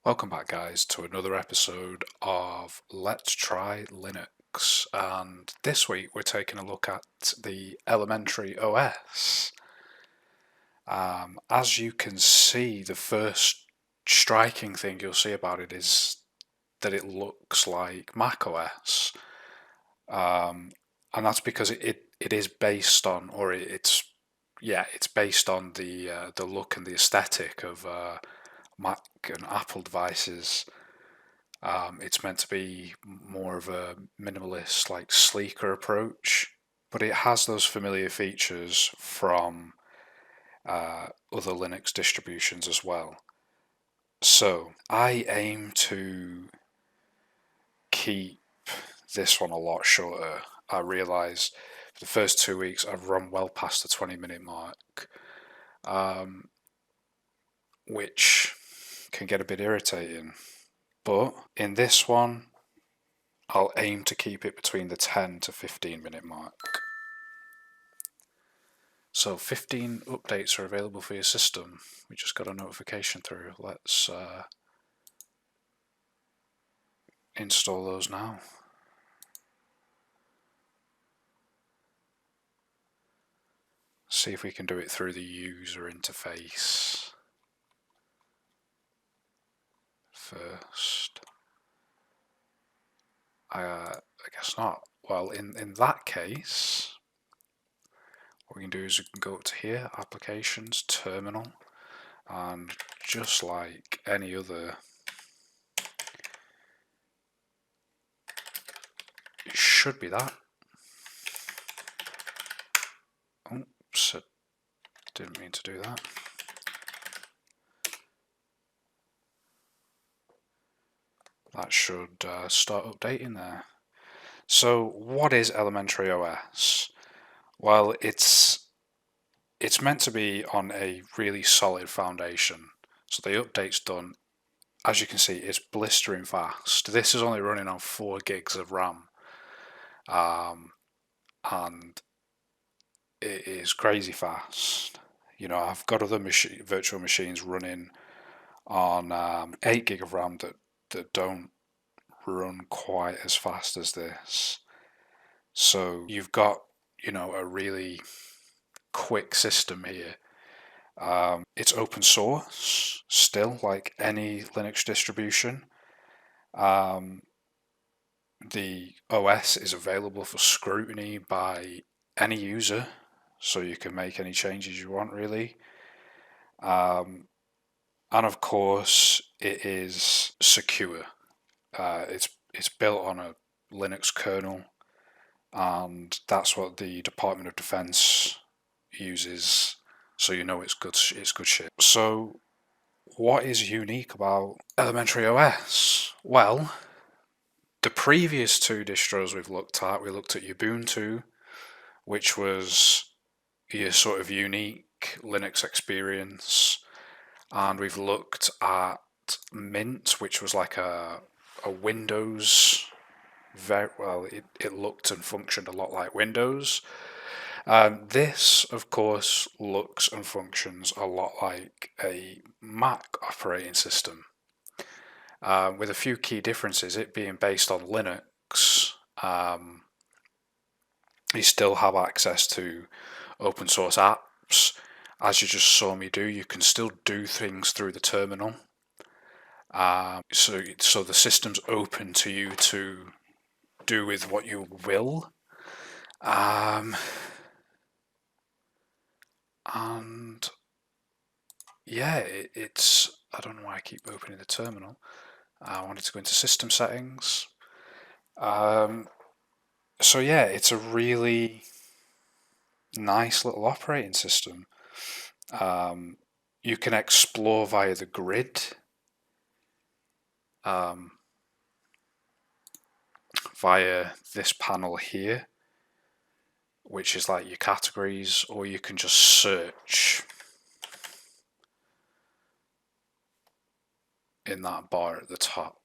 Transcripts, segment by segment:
Welcome back, guys, to another episode of Let's Try Linux, and this week we're taking a look at the elementary OS. As you can see, the first striking thing you'll see about it is that it looks like macOS, and that's because it is based on, or it's based on the look and the aesthetic of Mac and Apple devices. It's meant to be more of a minimalist, like sleeker approach, but it has those familiar features from other Linux distributions as well. So I aim to keep this one a lot shorter. I realise for the first 2 weeks I've run well past the 20-minute mark, which can get a bit irritating. But in this one, I'll aim to keep it between the 10 to 15-minute mark. So 15 updates are available for your system. We just got a notification through. Let's install those now. See if we can do it through the user interface first. I guess not. Well, in that case, what we can do is we can go up to here, Applications, Terminal, and just like any other, it should be that. Oops, I didn't mean to do that. That should start updating there. So what is elementary OS? Well, it's meant to be on a really solid foundation. So the update's done. As you can see, it's blistering fast. This is only running on 4 gigs of RAM. And it is crazy fast. You know, I've got other virtual machines running on 8 gig of RAM that don't run quite as fast as this. So you've got, you know, a really quick system here. It's open source still, like any Linux distribution. The OS is available for scrutiny by any user, so you can make any changes you want, really. And of course, it is secure. It's built on a Linux kernel, and that's what the Department of Defense uses, so you know it's good shit. So what is unique about elementary OS? Well, the previous 2 distros we looked at Ubuntu, which was your sort of unique Linux experience, and we've looked at Mint, which was like a Windows. It looked and functioned a lot like Windows. This, of course, looks and functions a lot like a Mac operating system, with a few key differences. It being based on Linux, you still have access to open source apps. As you just saw me do, you can still do things through the terminal. So the system's open to you to do with what you will. And yeah, it's, I don't know why I keep opening the terminal. I wanted to go into system settings. So yeah, it's a really nice little operating system. You can explore via the grid, via this panel here, which is like your categories, or you can just search in that bar at the top.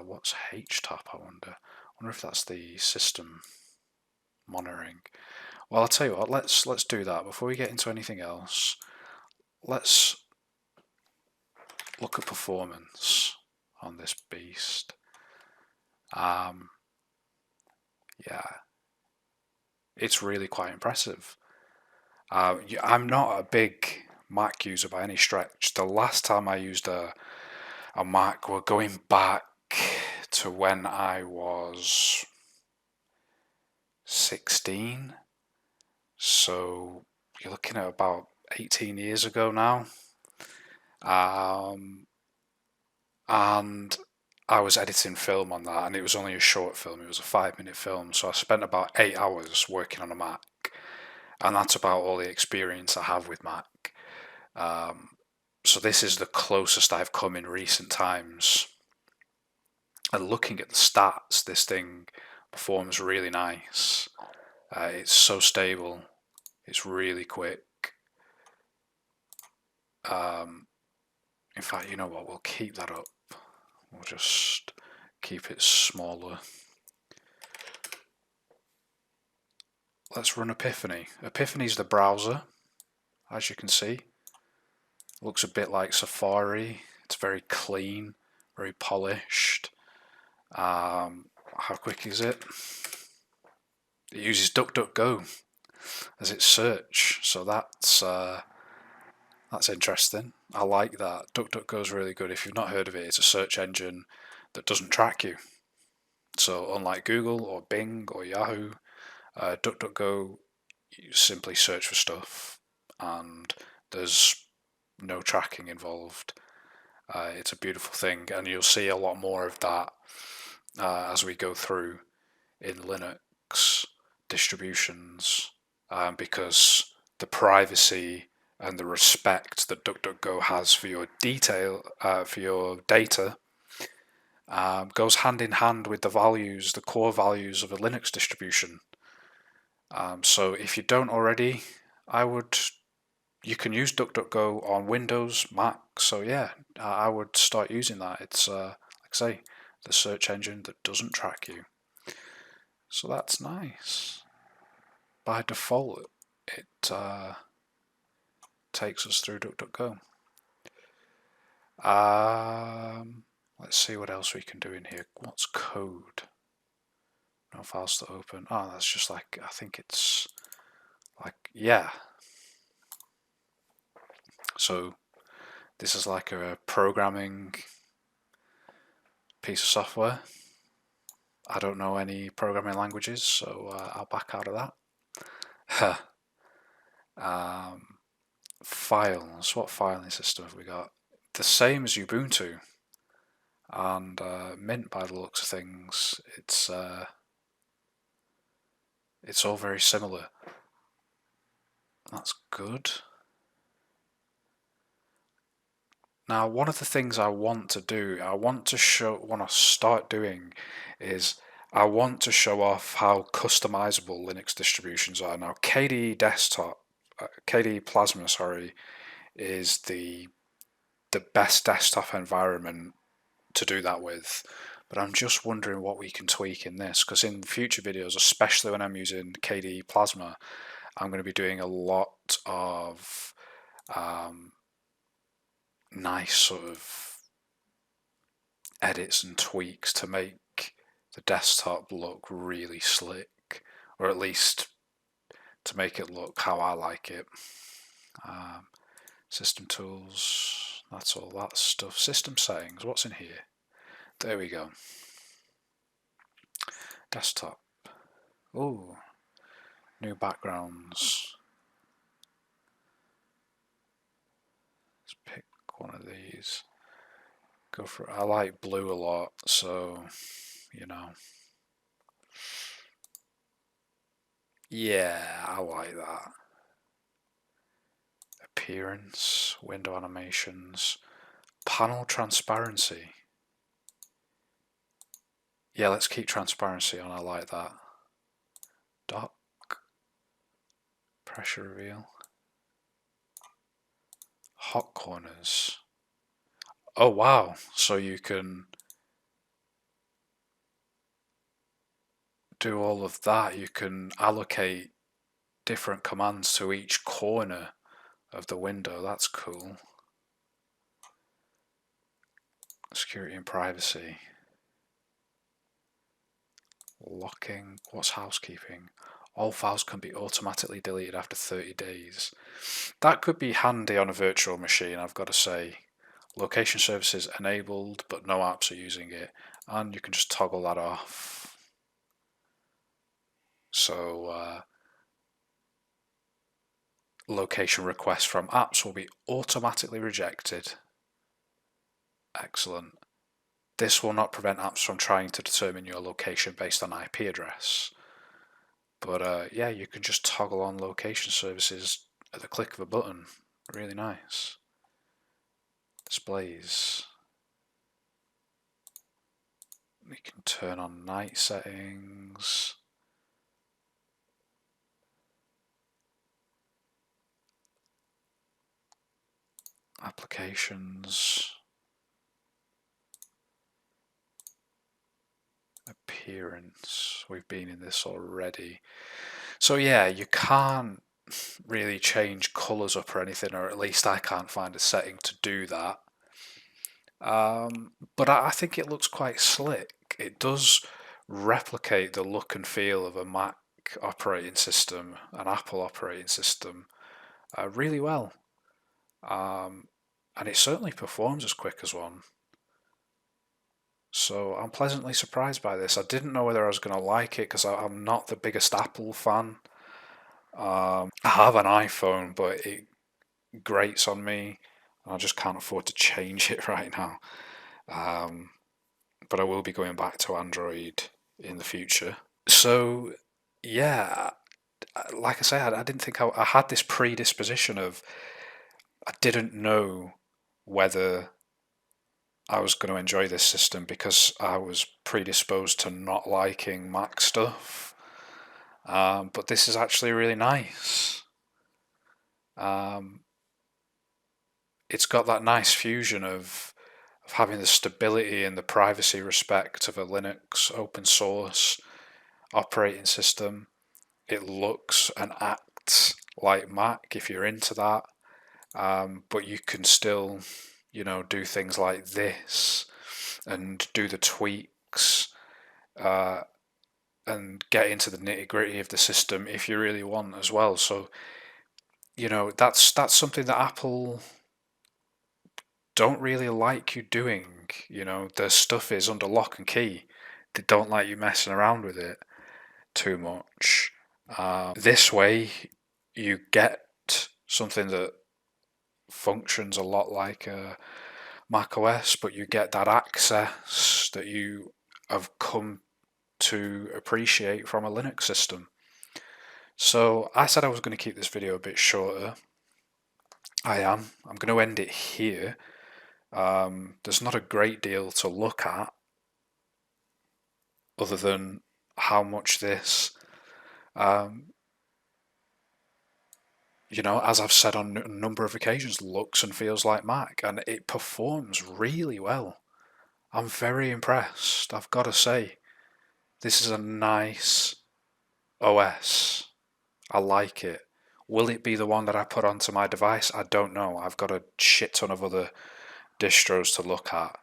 What's HTOP, I wonder? I wonder if that's the system monitoring. Well, I'll tell you what, let's do that. Before we get into anything else, let's look at performance. on this beast. Yeah, it's really quite impressive. I'm not a big Mac user by any stretch. The last time I used a Mac, we're going back to when I was 16. So you're looking at about 18 years ago now. And I was editing film on that, and it was only a short film. It was a 5-minute film. So I spent about 8 hours working on a Mac. And that's about all the experience I have with Mac. So this is the closest I've come in recent times. And looking at the stats, this thing performs really nice. It's so stable. It's really quick. In fact, you know what? We'll keep that up. We'll just keep it smaller. Let's run Epiphany. Epiphany's the browser, as you can see. Looks a bit like Safari. It's very clean, very polished. How quick is it? It uses DuckDuckGo as its search, so that's interesting. I like that. DuckDuckGo is really good. If you've not heard of it, it's a search engine that doesn't track you. So unlike Google or Bing or Yahoo, DuckDuckGo, you simply search for stuff and there's no tracking involved. It's a beautiful thing, and you'll see a lot more of that as we go through in Linux distributions, because the privacy and the respect that DuckDuckGo has for your data, goes hand in hand with the core values of a Linux distribution. So if you don't already, you can use DuckDuckGo on Windows, Mac. So yeah, I would start using that. It's like I say, the search engine that doesn't track you. So that's nice. By default, it takes us through DuckDuckGo. Let's see what else we can do in here. What's code? No files to open. Oh, that's just like, I think it's like, yeah. So this is like a programming piece of software. I don't know any programming languages, so I'll back out of that. Files. What filing system have we got? The same as Ubuntu and Mint, by the looks of things. It's all very similar. That's good. Now, one of the things I want to start doing is I want to show off how customizable Linux distributions are. Now, KDE Plasma, is the best desktop environment to do that with. But I'm just wondering what we can tweak in this, because in future videos, especially when I'm using KDE Plasma, I'm going to be doing a lot of nice sort of edits and tweaks to make the desktop look really slick, or at least to make it look how I like it. System tools, that's all that stuff. System settings, what's in here? There we go. Desktop. Oh, new backgrounds. Let's pick one of these. Go for it. I like blue a lot, so you know. Yeah, I like that. Appearance, window animations, panel transparency. Yeah, let's keep transparency on. I like that. Dock, pressure reveal, hot corners. Oh wow, so you can do all of that. You can allocate different commands to each corner of the window. That's cool. Let's security and privacy. Locking. What's housekeeping? All files can be automatically deleted after 30 days. That could be handy on a virtual machine, I've got to say. Location services enabled, but no apps are using it. And you can just toggle that off. So, location requests from apps will be automatically rejected. Excellent. This will not prevent apps from trying to determine your location based on IP address. But yeah, you can just toggle on location services at the click of a button. Really nice. Displays. We can turn on night settings. Applications. Appearance. We've been in this already. So yeah, you can't really change colours up or anything, or at least I can't find a setting to do that. But I think it looks quite slick. It does replicate the look and feel of a Mac operating system, an Apple operating system, really well. And it certainly performs as quick as one. So I'm pleasantly surprised by this. I didn't know whether I was going to like it because I'm not the biggest Apple fan. I have an iPhone, but it grates on me. I just can't afford to change it right now. But I will be going back to Android in the future. So yeah, like I say, I didn't think I had this predisposition of I didn't know whether I was going to enjoy this system because I was predisposed to not liking Mac stuff. But this is actually really nice. It's got that nice fusion of having the stability and the privacy respect of a Linux open source operating system. It looks and acts like Mac if you're into that, but you can still, do things like this and do the tweaks and get into the nitty-gritty of the system if you really want as well. So, that's something that Apple don't really like you doing. Their stuff is under lock and key. They don't like you messing around with it too much. This way, you get something that functions a lot like macOS, but you get that access that you have come to appreciate from a Linux system. So I said I was going to keep this video a bit shorter. I am. I'm going to end it here. There's not a great deal to look at other than how much this, as I've said on a number of occasions, looks and feels like Mac, and it performs really well. I'm very impressed, I've got to say. This is a nice OS. I like it. Will it be the one that I put onto my device? I don't know. I've got a shit ton of other distros to look at.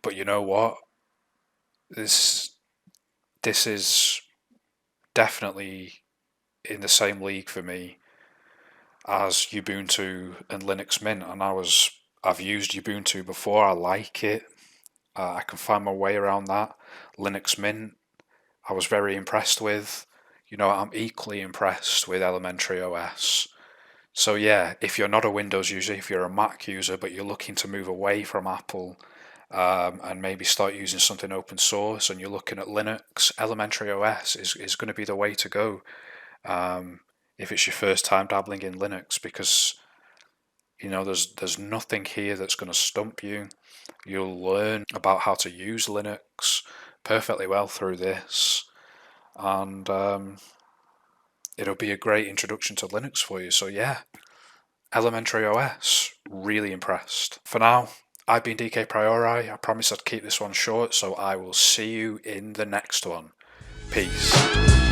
But you know what? This is definitely in the same league for me as Ubuntu and Linux Mint, and I've used Ubuntu before. I like it. I can find my way around that. Linux Mint, I was very impressed with. I'm equally impressed with Elementary OS. So yeah, if you're not a Windows user, if you're a Mac user, but you're looking to move away from Apple and maybe start using something open source, and you're looking at Linux, Elementary OS is going to be the way to go if it's your first time dabbling in Linux, because there's nothing here that's going to stump you. You'll learn about how to use Linux perfectly well through this, and it'll be a great introduction to Linux for you. So yeah, Elementary OS, really impressed. For now, I've been DK Priori. I promised I'd keep this one short, so I will see you in the next one. Peace.